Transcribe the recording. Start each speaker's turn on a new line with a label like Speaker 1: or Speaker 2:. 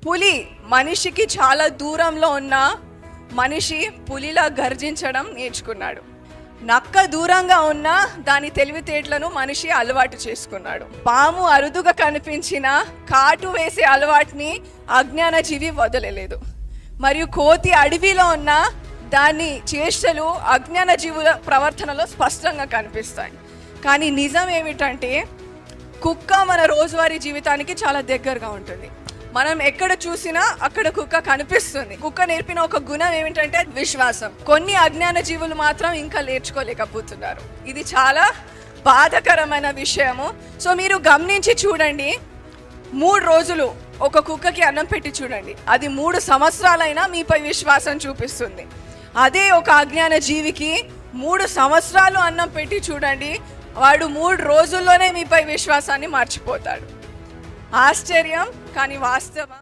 Speaker 1: పులి మనిషికి చాలా దూరంలో ఉన్న మనిషి పులిలా గర్జించడం నేర్చుకున్నాడు. నక్క దూరంగా ఉన్న దాని తెలివితేటలను మనిషి అలవాటు చేసుకున్నాడు. పాము అరుదుగా కనిపించిన కాటు వేసే అలవాటుని అజ్ఞాన జీవి వదలలేదు. మరియు కోతి అడవిలో ఉన్న దాని చేష్టలు అజ్ఞాన జీవుల ప్రవర్తనలో స్పష్టంగా కనిపిస్తాయి. కానీ నిజం ఏమిటంటే కుక్క మన రోజువారీ జీవితానికి చాలా దగ్గరగా ఉంటుంది. మనం ఎక్కడ చూసినా అక్కడ కుక్క కనిపిస్తుంది. కుక్క నేర్పిన ఒక గుణం ఏమిటంటే విశ్వాసం. కొన్ని అజ్ఞాన జీవులు మాత్రం ఇంకా నేర్చుకోలేకపోతున్నారు. ఇది చాలా బాధాకరమైన విషయము. సో మీరు గమనించి చూడండి, 3 రోజులు ఒక కుక్కకి అన్నం పెట్టి చూడండి, అది 3 సంవత్సరాలైనా మీపై విశ్వాసం చూపిస్తుంది. అదే ఒక అజ్ఞాన జీవికి 3 సంవత్సరాలు అన్నం పెట్టి చూడండి, వాడు 3 రోజుల్లోనే మీపై విశ్వాసాన్ని మర్చిపోతాడు. ఆశ్చర్యం కానీ వాస్తవం.